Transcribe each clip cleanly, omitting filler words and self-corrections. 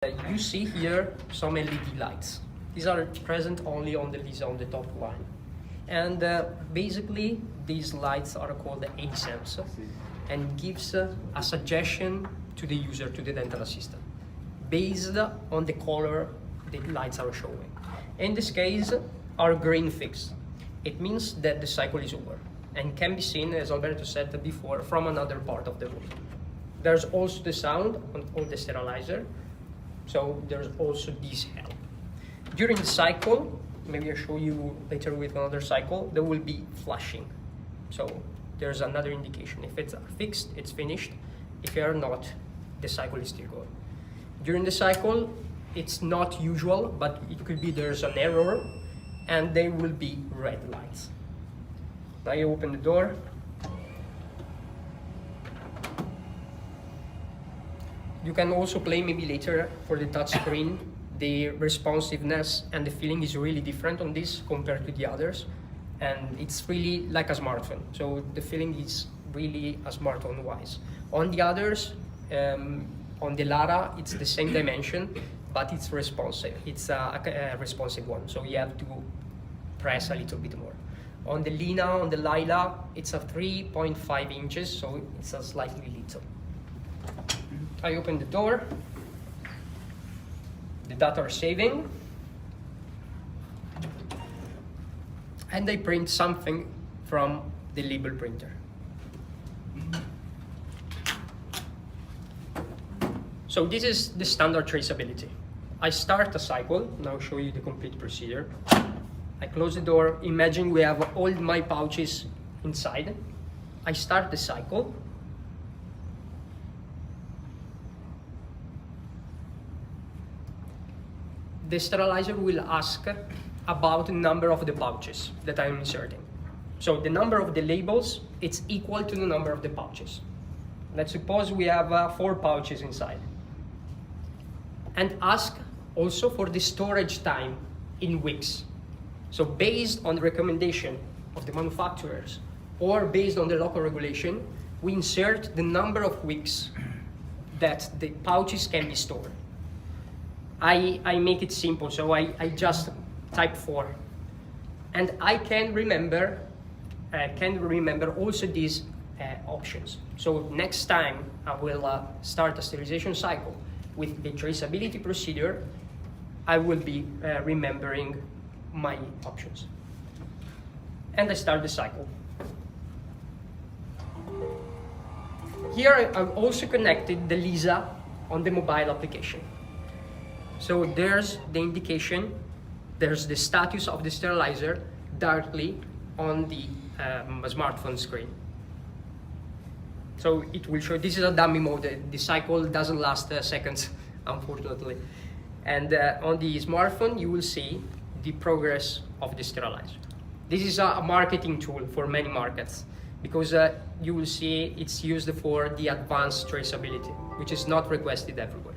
You see here some LED lights. These are present only on the Lisa on the top one. And basically, these lights are called ASEMs and gives a suggestion to the user, to the dental assistant, based on the color the lights are showing. In this case, are green fixed. It means that the cycle is over and can be seen, as Alberto said before, from another part of the room. There's also the sound on the sterilizer. So there's also this help. During the cycle, maybe I'll show you later with another cycle, there will be flashing. So there's another indication. If it's fixed, it's finished. If you're not, the cycle is still going. During the cycle, it's not usual, but it could be there's an error and there will be red lights. Now you open the door. You can also play maybe later for the touch screen. The responsiveness and the feeling is really different on this compared to the others. And it's really like a smartphone. So the feeling is really a smartphone wise. On the others, on the Lara, it's the same dimension, but it's responsive. It's a responsive one. So you have to press a little bit more. On the Lina, on the Lila, it's a 3.5 inches, so it's a slightly little. I open the door, the data are saving, and I print something from the label printer. So this is the standard traceability. I start a cycle, now I'll show you the complete procedure. I close the door, imagine we have all my pouches inside. I start the cycle. The sterilizer will ask about the number of the pouches that I'm inserting. So the number of the labels, it's equal to the number of the pouches. Let's suppose we have 4 pouches inside. And ask also for the storage time in weeks. So based on the recommendation of the manufacturers or based on the local regulation, we insert the number of weeks that the pouches can be stored. I make it simple, so I just type 4. And I can remember also these options. So next time I will start a sterilization cycle with the traceability procedure, I will be remembering my options. And I start the cycle. Here I've also connected the Lisa on the mobile application. So there's the indication, there's the status of the sterilizer directly on the smartphone screen. So it will show, this is a dummy mode, the cycle doesn't last seconds, unfortunately. And on the smartphone, you will see the progress of the sterilizer. This is a marketing tool for many markets because you will see it's used for the advanced traceability, which is not requested everywhere.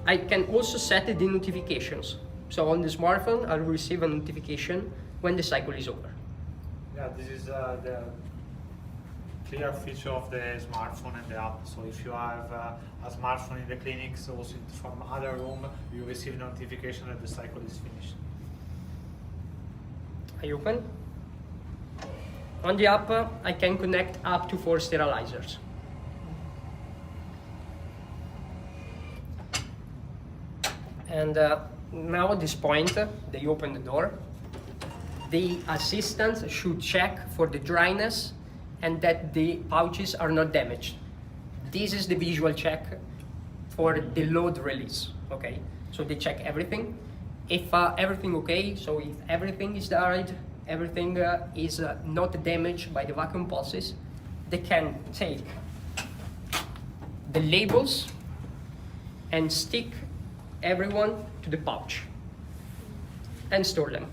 I can also set the notifications. So on the smartphone, I'll receive a notification when the cycle is over. Yeah, this is the clear feature of the smartphone and the app. So if you have a smartphone in the clinics, also from other room, you receive notification that the cycle is finished. I open. On the app, I can connect up to 4 sterilizers. And now at this point, they open the door. The assistant should check for the dryness and that the pouches are not damaged. This is the visual check for the load release, okay? So they check everything. If everything okay, so if everything is dried, everything is not damaged by the vacuum pulses, they can take the labels and stick everyone to the pouch and store them.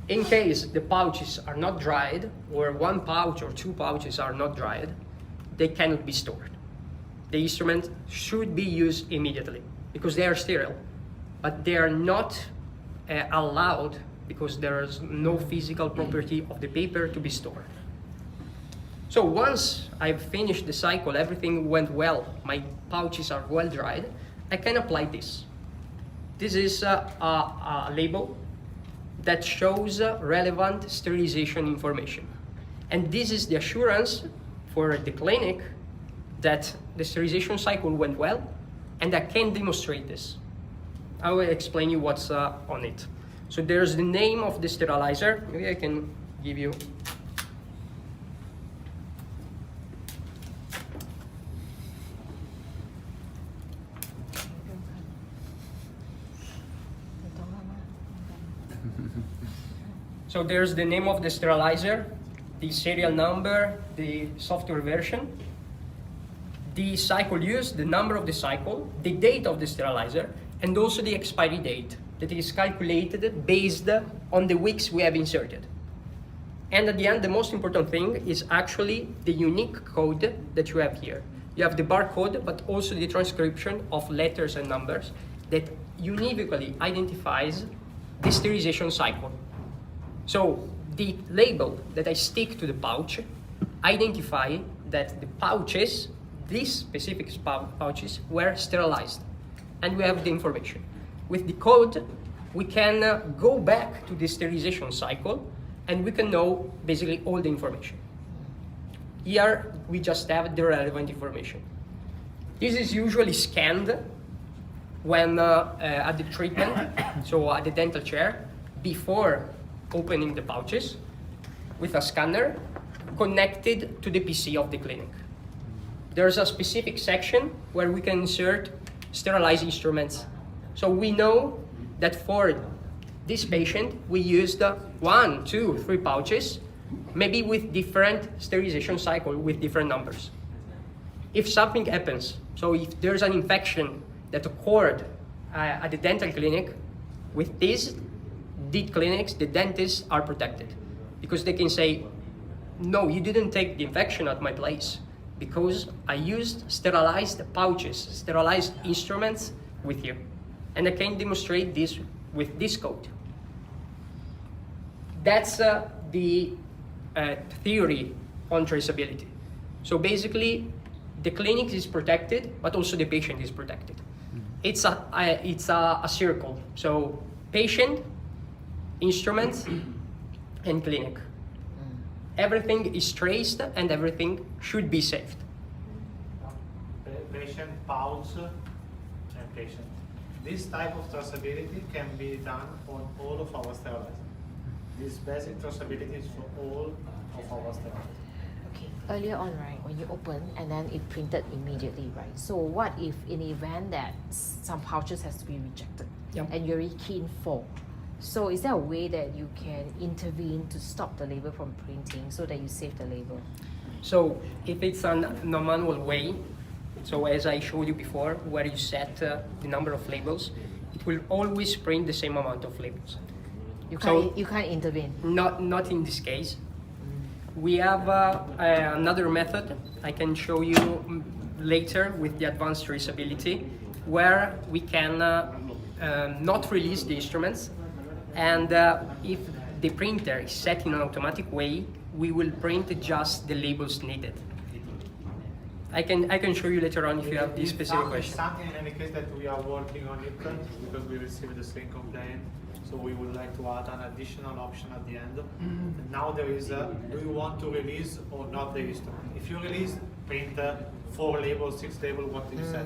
In case the pouches are not dried, or 1 pouch or 2 pouches are not dried, they cannot be stored. The instrument should be used immediately because they are sterile, but they are not allowed because there is no physical property of the paper to be stored. So once I've finished the cycle, everything went well, my pouches are well dried, I can apply this. This is a label that shows relevant sterilization information. And this is the assurance for the clinic that the sterilization cycle went well, and I can demonstrate this. I will explain you what's on it. So there's the name of the sterilizer. Maybe I can give you. So there's the name of the sterilizer, the serial number, the software version, the cycle used, the number of the cycle, the date of the sterilizer, and also the expiry date that is calculated based on the weeks we have inserted. And at the end, the most important thing is actually the unique code that you have here. You have the barcode, but also the transcription of letters and numbers that univocally identifies the sterilization cycle. So the label that I stick to the pouch identify that the pouches, these specific pouches, were sterilized. And we have the information. With the code, we can go back to the sterilization cycle and we can know basically all the information. Here, we just have the relevant information. This is usually scanned when at the treatment, so at the dental chair, before opening the pouches with a scanner connected to the PC of the clinic. There's a specific section where we can insert sterilized instruments. So we know that for this patient, we used 1, 2, 3 pouches, maybe with different sterilization cycle with different numbers. If something happens, so if there's an infection that occurred at the dental clinic, with these clinics, the dentists are protected because they can say, no, you didn't take the infection at my place because I used sterilized pouches, sterilized instruments with you. And I can demonstrate this with this code. That's the theory on traceability. So basically, the clinic is protected, but also the patient is protected. It's a circle. So patient, instruments, and clinic. Everything is traced and everything should be saved. Patient, pouch, and patient. This type of traceability can be done on all of our sterilizers. This basic traceability is for all of our sterilizers. Okay, earlier on, right, when you open and then it printed immediately, right? So what if in the event that some pouches has to be rejected and you're really keen for? So is there a way that you can intervene to stop the label from printing so that you save the label? So if it's a non-manual way, so as I showed you before, where you set the number of labels, it will always print the same amount of labels. You can't intervene? Not in this case. We have another method I can show you later with the advanced traceability, where we can not release the instruments, and if the printer is set in an automatic way, we will print just the labels needed. I can show you later on if you have this specific question. Something in any case that we are working on it because we received the same complaint, so we would like to add an additional option at the end. And now there is do you want to release or not the instrument? If you release, print 4 labels, 6 labels, what you set.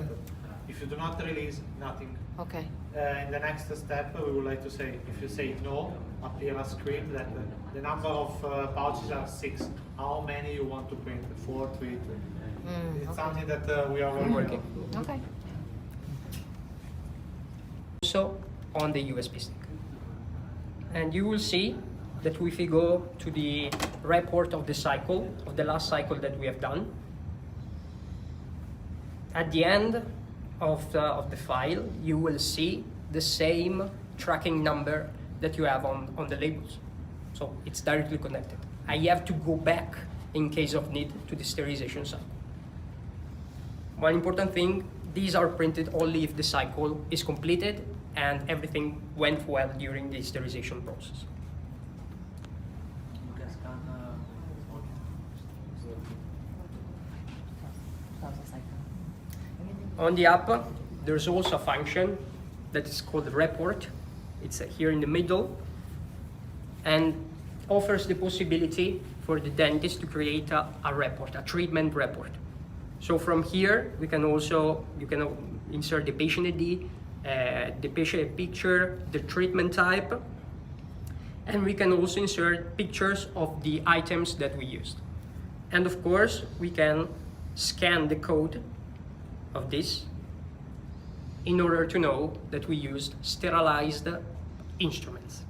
If you do not release, nothing. Okay. In the next step, we would like to say, if you say no, appear a screen that the number of pouches are 6. How many you want to print? 4, 3, 2. It's something that we are working on. Okay. Also on the USB stick. And you will see that if we go to the report of the cycle, of the last cycle that we have done, at the end of the file, you will see the same tracking number that you have on the labels. So it's directly connected. I have to go back in case of need to the sterilization cycle. One important thing, these are printed only if the cycle is completed and everything went well during the sterilization process. You can scan On the app, there's also a function that is called report. It's here in the middle, and offers the possibility for the dentist to create a report, a treatment report. So from here, you can insert the patient ID, the patient picture, the treatment type, and we can also insert pictures of the items that we used. And of course, we can scan the code of this in order to know that we used sterilized instruments.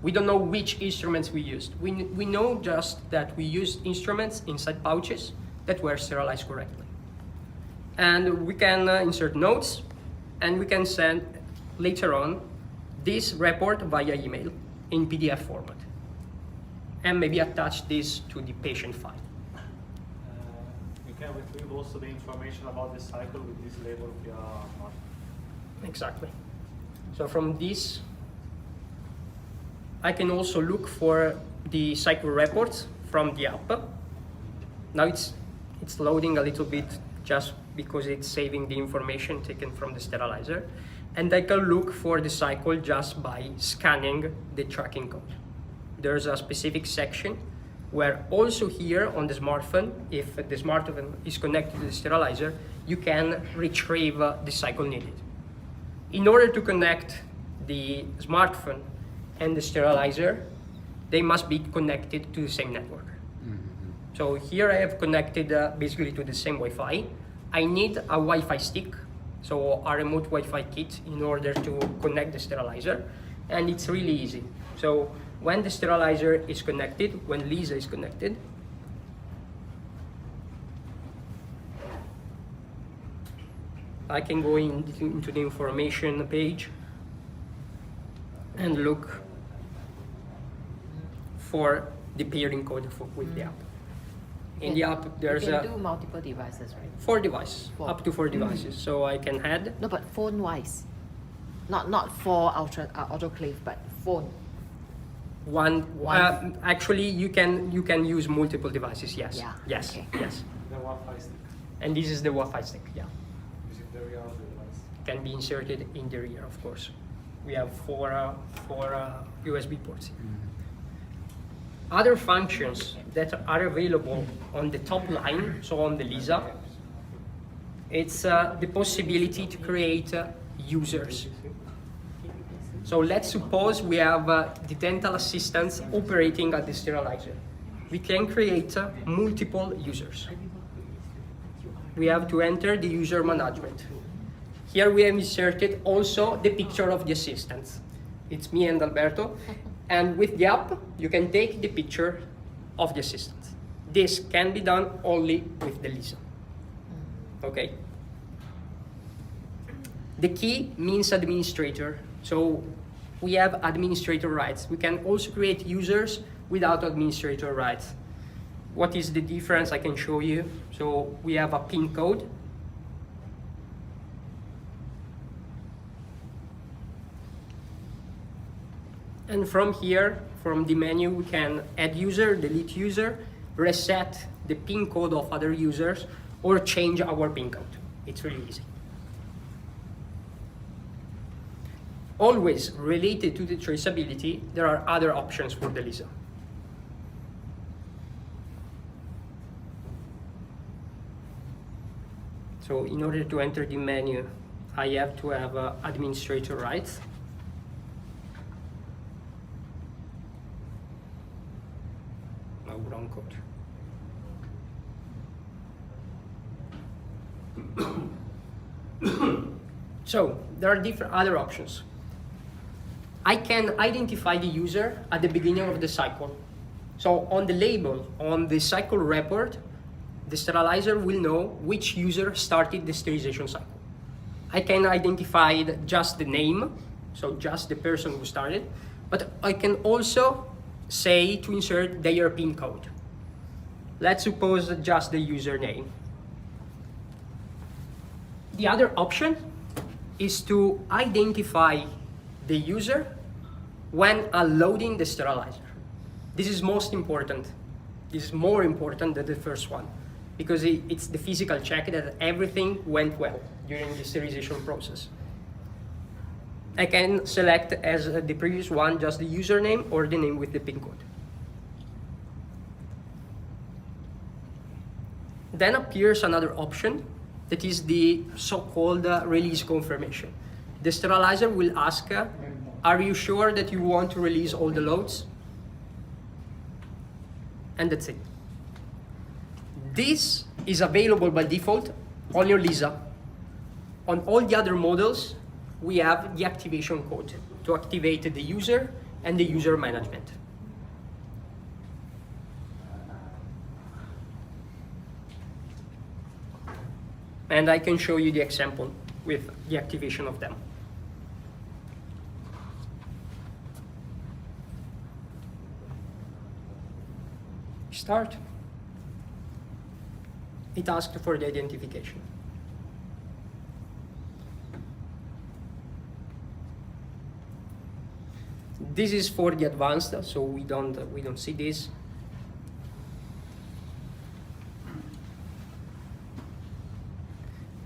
We don't know which instruments we used. We know just that we used instruments inside pouches that were sterilized correctly. And we can insert notes, and we can send later on this report via email in PDF format, and maybe attach this to the patient file. You can retrieve also the information about the cycle with this label via mark. Exactly. So from this, I can also look for the cycle reports from the app. Now it's loading a little bit just because it's saving the information taken from the sterilizer. And I can look for the cycle just by scanning the tracking code. There's a specific section where also here on the smartphone, if the smartphone is connected to the sterilizer, you can retrieve the cycle needed. In order to connect the smartphone and the sterilizer, they must be connected to the same network. So here I have connected basically to the same Wi-Fi. I need a Wi-Fi stick, so a remote Wi-Fi kit, in order to connect the sterilizer, and it's really easy. So when the sterilizer is connected, when Lisa is connected, I can go into the information page and look for the pairing code with the app. In the app, there's you can do multiple devices, right? 4 devices, Four. up to 4 devices. So I can add No, but phone-wise, not for autoclave, but phone. one. Actually, you can use multiple devices. Yes. Yeah, Yes. okay. Yes. The Wi-Fi stick And this is the Wi-Fi stick. Yeah. is in the rear of the device. Can be inserted in the rear, of course. We have four USB ports. Other functions that are available on the top line, so on the Lisa, it's the possibility to create users. So let's suppose we have the dental assistants operating at the sterilizer. We can create multiple users. We have to enter the user management. Here we have inserted also the picture of the assistants. It's me and Alberto. And with the app, you can take the picture of the assistant. This can be done only with the Lisa. Okay. The key means administrator. So we have administrator rights. We can also create users without administrator rights. What is the difference? I can show you. So we have a PIN code. And from here, from the menu, we can add user, delete user, reset the PIN code of other users, or change our PIN code. It's really easy. Always related to the traceability, there are other options for the Lisa. So in order to enter the menu, I have to have administrator rights. No, wrong code. So there are different other options. I can identify the user at the beginning of the cycle. So on the label, on the cycle report, the sterilizer will know which user started the sterilization cycle. I can identify just the name, so just the person who started, but I can also say to insert their PIN code. Let's suppose just the username. The other option is to identify the user when unloading the sterilizer. This is most important. This is more important than the first one, because it's the physical check that everything went well. during the sterilization process. I can select as the previous one just the username or the name with the PIN code. Then appears another option that is the so-called release confirmation. The sterilizer will ask, are you sure that you want to release all the loads? And that's it. This is available by default on your Lisa. On all the other models, we have the activation code to activate the user and the user management. And I can show you the example with the activation of them. Start. It asks for the identification. This is for the advanced, so we don't see this.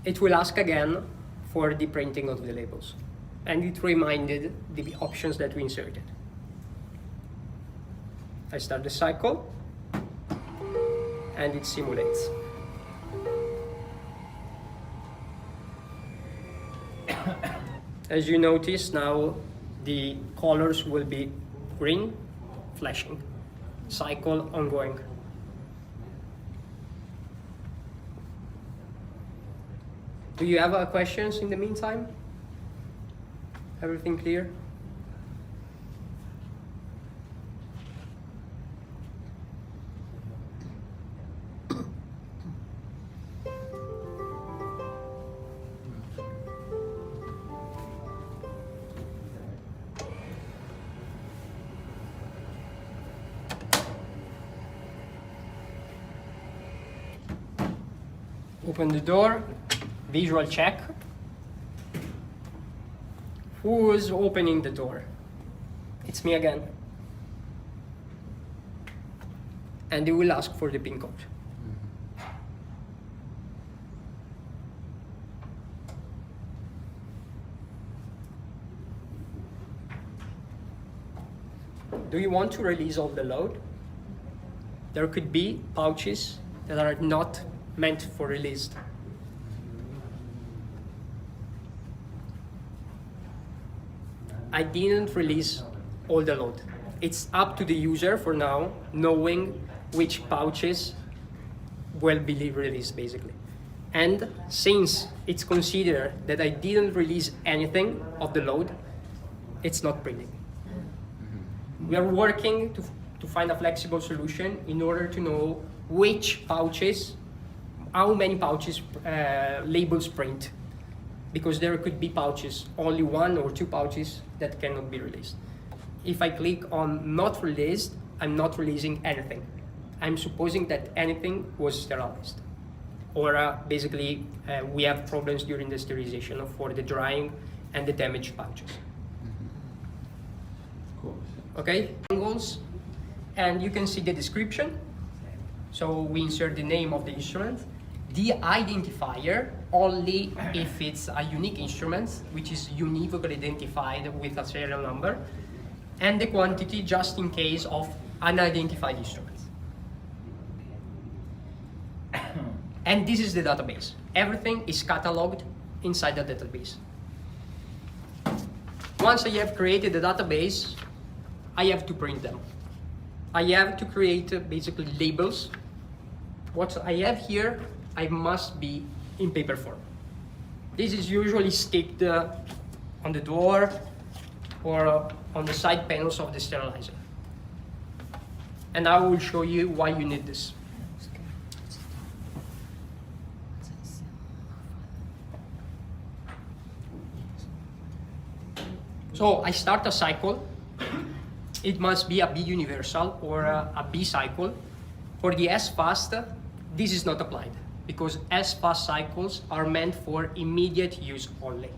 It will ask again for the printing of the labels, and it reminded the options that we inserted. I start the cycle, and it simulates. As you notice, now the colors will be green, flashing, cycle ongoing. Do you have questions in the meantime? Everything clear? Open the door, visual check. Who is opening the door? It's me again. And they will ask for the PIN code. Do you want to release all the load? There could be pouches that are not meant for release. I didn't release all the load. It's up to the user for now, knowing which pouches will be released, basically. And since it's considered that I didn't release anything of the load, it's not printing. We are working to find a flexible solution in order to know which pouches, how many pouches labels print, because there could be pouches, only 1 or 2 pouches that cannot be released. If I click on not released, I'm not releasing anything. I'm supposing that anything was sterilized. Or basically, we have problems during the sterilization for the drying and the damaged pouches. Okay, angles, and you can see the description. So we insert the name of the instrument, the identifier only if it's a unique instrument, which is univocally identified with a serial number, and the quantity just in case of unidentified instruments. And this is the database. Everything is cataloged inside the database. Once I have created the database, I have to print them. I have to create basically labels. What I have here, I must be in paper form. This is usually sticked on the door or on the side panels of the sterilizer. And I will show you why you need this. So I start a cycle. It must be a B universal or a B cycle. For the S fast, this is not applied because S fast cycles are meant for immediate use only.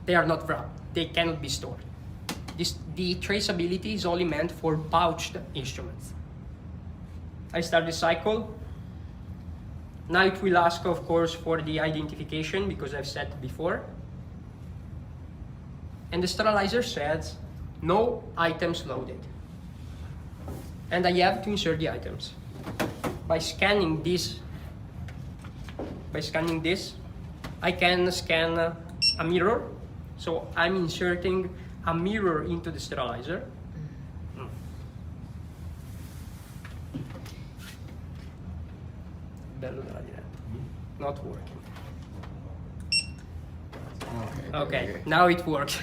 They are not wrapped. They cannot be stored. The traceability is only meant for pouched instruments. I start the cycle. Now it will ask, of course, for the identification because I've set before. And the sterilizer says, no items loaded. And I have to insert the items. By scanning this, I can scan a mirror. So I'm inserting a mirror into the sterilizer. Not working. Okay, now it works.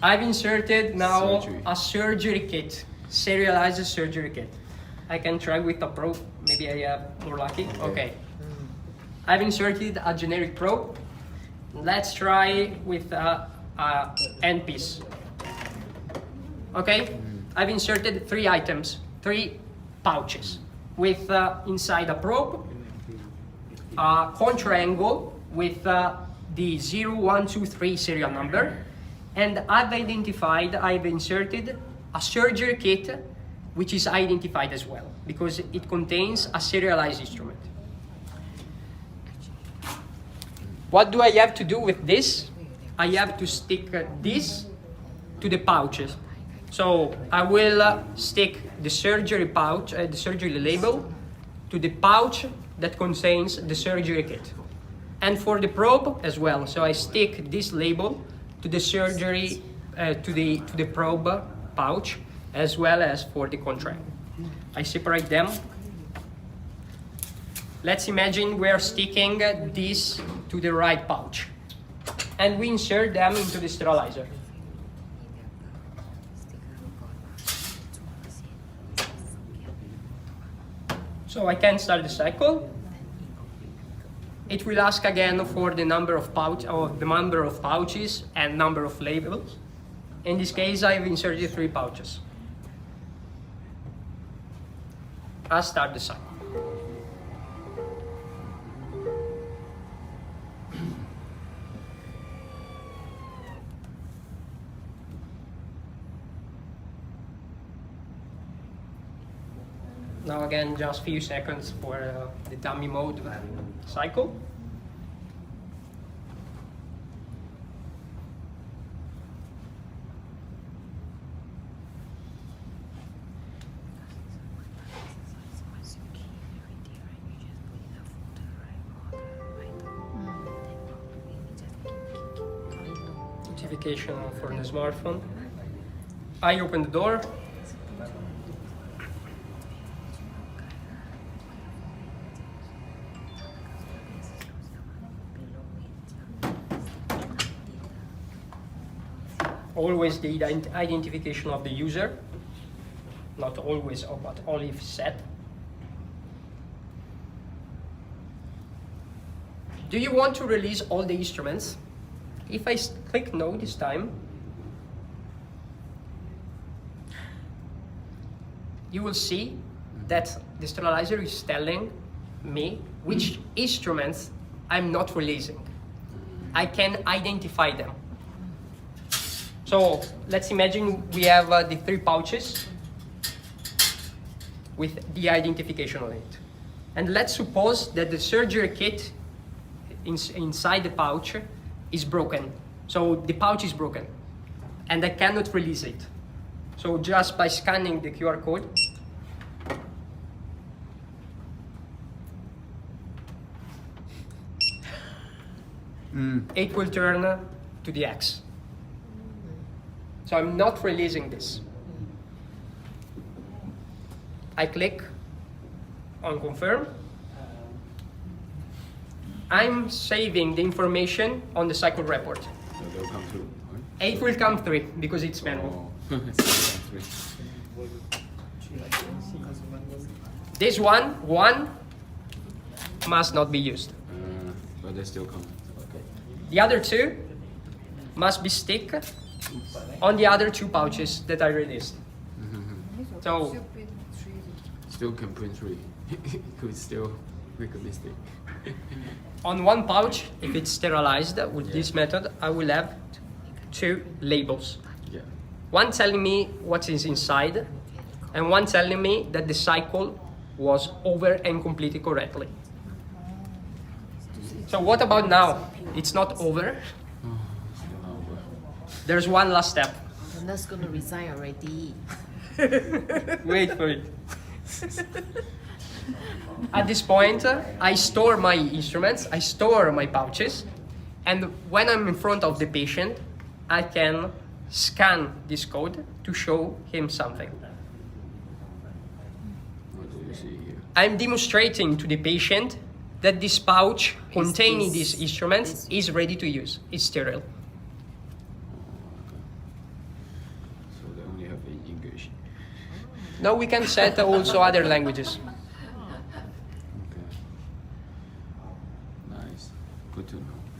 I've inserted now a surgery kit, sterilized surgery kit. I can try with a probe, maybe I have more lucky. Okay. I've inserted a generic probe. Let's try with a end piece. Okay, I've inserted 3 items, 3 pouches with inside a probe, a contra-angle with the 0123 serial number, and I've inserted a surgery kit which is identified as well because it contains a serialized instrument. What do I have to do with this? I have to stick this to the pouches. So I will stick the surgery pouch, the surgery label, to the pouch that contains the surgery kit. And for the probe as well. So I stick this label to the surgery, to the probe pouch, as well as for the contract. I separate them. Let's imagine we're sticking this to the right pouch. And we insert them into the sterilizer. So I can start the cycle. It will ask again for the number of pouches and number of labels. In this case, I've inserted 3 pouches. I'll start the cycle. Now again, just few seconds for the dummy mode cycle. Notification for the smartphone. I open the door. Always the identification of the user, not always, but only if set. Do you want to release all the instruments? If I click no this time, you will see that the sterilizer is telling me which instruments I'm not releasing. I can identify them. So let's imagine we have the 3 pouches with the identification on it. And let's suppose that the surgery kit inside the pouch is broken. So the pouch is broken and I cannot release it. So just by scanning the QR code, it will turn to the X. So I'm not releasing this. I click on confirm. I'm saving the information on the cycle report. So they'll come through, right? It will come 3 because it's manual. Oh. This one must not be used. But they still come. Okay. The other 2 must be stick on the other 2 pouches that I released. So Still can print 3. Could still make a mistake. on one pouch, if it's sterilized with this method, I will have 2 labels. Yeah. One telling me what is inside, and one telling me that the cycle was over and completed correctly. So what about now? It's not over. There's one last step. The nurse gonna resign already. Wait for it. At this point, I store my instruments, I store my pouches, and when I'm in front of the patient, I can scan this code to show him something. What do you see here? I'm demonstrating to the patient that this pouch containing these instruments is ready to use. It's sterile. So they only have in English. Now we can set also other languages.